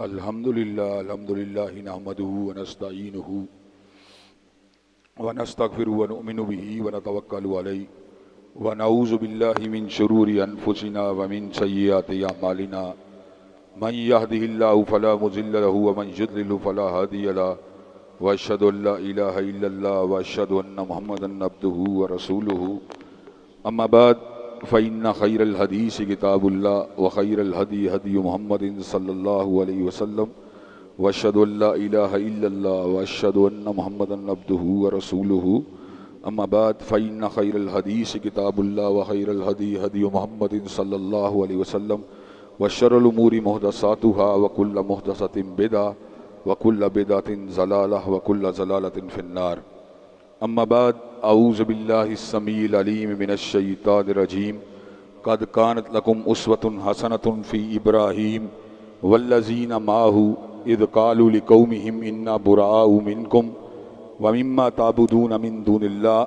الحمدللہ نحمده ونستعینه ونستغفره ونؤمن به ونتوکل علیہ ونعوذ باللہ من شرور انفسنا ومن سیئات اعمالنا من يهده الله فلا مضل له ومن يضلل فلا هادي له واشهد ان لا اله الا الله واشهد ان محمدا عبده ورسوله اما بعد فإن خير الحديث كتاب الله وخير الهدي هدي محمد صلى الله عليه وسلم وأشهد أن لا إله إلا الله وأشهد أن محمدا عبده ورسوله أما بعد فإن خير الحديث كتاب الله وخير الهدي هدي محمد صلى الله عليه وسلم وشر الأمور محدثاتها وكل محدثة بدعة وكل بدعة ضلالة وكل ضلالة في النار. اما بعد اعوذ باللہ السمیع العلیم من الشیطان الرجیم قد كانت لكم اسوة حسنة في ابراہیم والذین معه اذ قالوا لقومهم انا براء منكم ومما تعبدون من دون الله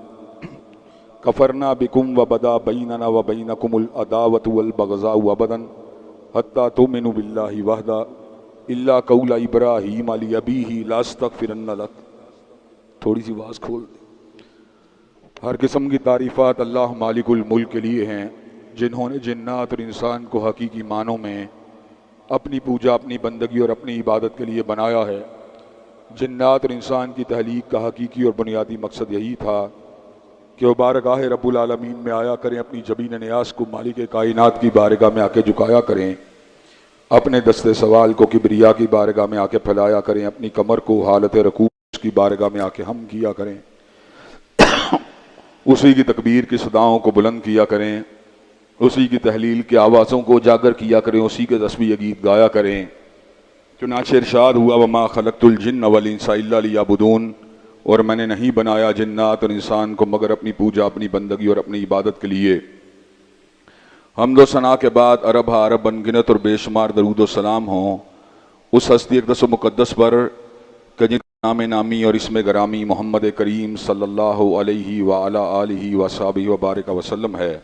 كفرنا بكم وبدا بيننا وبينكم العداوة والبغضاء ابدا حتى تؤمنوا بالله وحده الا قول ابراہیم لأبيه لاستغفرن لك. تھوڑی سی آواز کھول دیں. ہر قسم کی تعریفات اللہ مالک الملک کے لیے ہیں جنہوں نے جنات اور انسان کو حقیقی معنوں میں اپنی پوجا، اپنی بندگی اور اپنی عبادت کے لیے بنایا ہے. جنات اور انسان کی تخلیق کا حقیقی اور بنیادی مقصد یہی تھا کہ وہ بارگاہ رب العالمین میں آیا کریں، اپنی جبین نیاز کو مالک کائنات کی بارگاہ میں آ کے جھکایا کریں، اپنے دست سوال کو کبریا کی بارگاہ میں آ کے پھیلایا کریں، اپنی کمر کو حالت رکوع کی بارگاہ میں آ کے ہم کیا کریں، اسی کی تکبیر کی صداؤں کو بلند کیا کریں، اسی کی تحلیل کے آوازوں کو اجاگر کیا کریں، اسی کے تسبیح گیت گایا کریں. چنانچہ ارشاد ہوا وما خلقت الجن والانس الا لیعبدون، اور میں نے نہیں بنایا جنات اور انسان کو مگر اپنی پوجا، اپنی بندگی اور اپنی عبادت کے لیے. حمد و ثنا کے بعد عرب عرب انگنت اور بے شمار درود و سلام ہوں اس ہستی اقدس و مقدس پر کہ جن نام نامی اور اسم گرامی محمد کریم صلی اللہ علیہ وعلی آلہ وصحبہ وبارک وسلم ہے.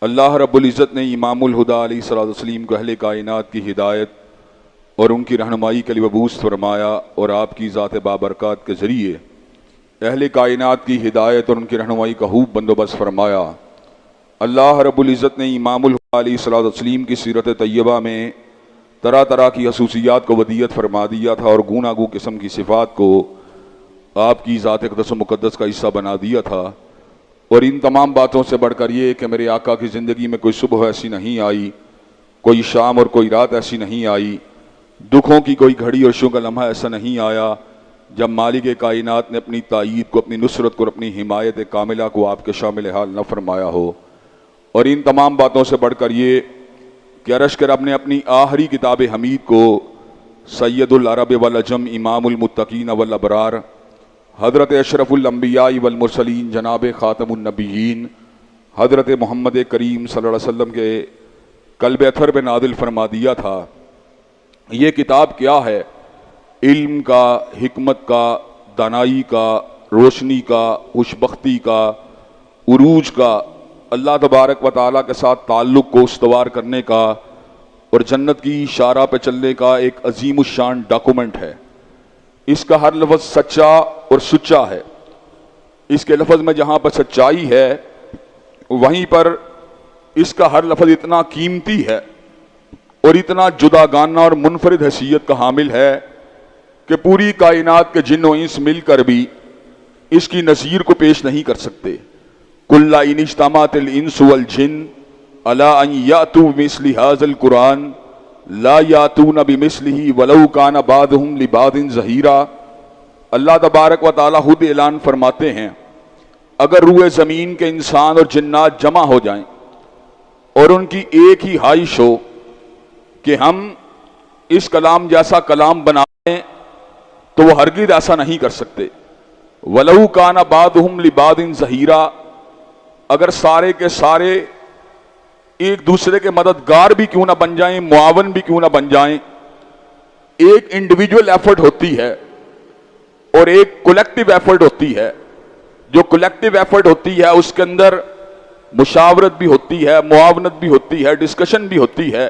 اللہ رب العزت نے امام الہدیٰ علیہ الصلوۃ والتسلیم کو اہل کائنات کی ہدایت اور ان کی رہنمائی کے لیے مبعوث فرمایا، اور آپ کی ذات بابرکات کے ذریعے اہل کائنات کی ہدایت اور ان کی رہنمائی کا خوب بندوبست فرمایا. اللہ رب العزت نے امام الہدیٰ علیہ الصلوۃ والتسلیم کی سیرت طیبہ میں طرح طرح کی خصوصیات کو ودیت فرما دیا تھا، اور گونا گو قسم کی صفات کو آپ کی ذات اقدس و مقدس کا حصہ بنا دیا تھا. اور ان تمام باتوں سے بڑھ کر یہ کہ میرے آقا کی زندگی میں کوئی صبح ایسی نہیں آئی، کوئی شام اور کوئی رات ایسی نہیں آئی، دکھوں کی کوئی گھڑی اور شو کا لمحہ ایسا نہیں آیا جب مالک کائنات نے اپنی تائید کو، اپنی نصرت کو اور اپنی حمایت کاملہ کو آپ کے شامل حال نہ فرمایا ہو. اور ان تمام باتوں سے بڑھ کر یہ کہ عرش کے رب نے اپنی آخری کتاب حمید کو سید العرب والعجم امام المتقین والابرار حضرت اشرف الانبیاء والمرسلین جناب خاتم النبیین حضرت محمد کریم صلی اللہ علیہ وسلم کے قلب اطہر پہ نازل فرما دیا تھا. یہ کتاب کیا ہے؟ علم کا، حکمت کا، دانائی کا، روشنی کا، خوشبختی کا، عروج کا، اللہ تبارک و تعالیٰ کے ساتھ تعلق کو استوار کرنے کا اور جنت کی شارع پہ چلنے کا ایک عظیم الشان ڈاکومنٹ ہے. اس کا ہر لفظ سچا اور سچا ہے. اس کے لفظ میں جہاں پر سچائی ہے وہیں پر اس کا ہر لفظ اتنا قیمتی ہے اور اتنا جداگانہ اور منفرد حیثیت کا حامل ہے کہ پوری کائنات کے جن و انس مل کر بھی اس کی نظیر کو پیش نہیں کر سکتے. کل ان اجتمعت الانس والجن علی ان یاتوا بمثل ھذا القرآن لا یاتون بمثلہ ولو کان بعضهم لبعض ظہیرا. اللہ تبارک و تعالی خود اعلان فرماتے ہیں اگر روئے زمین کے انسان اور جنات جمع ہو جائیں اور ان کی ایک ہی خواہش ہو کہ ہم اس کلام جیسا کلام بنائیں تو وہ ہرگز ایسا نہیں کر سکتے. ولو کان بعضهم لبعض ظہیرا، اگر سارے کے سارے ایک دوسرے کے مددگار بھی کیوں نہ بن جائیں، معاون بھی کیوں نہ بن جائیں. ایک انڈیویجول ایفرٹ ہوتی ہے اور ایک کولیکٹیو ایفرٹ ہوتی ہے. جو کولیکٹیو ایفرٹ ہوتی ہے اس کے اندر مشاورت بھی ہوتی ہے، معاونت بھی ہوتی ہے، ڈسکشن بھی ہوتی ہے.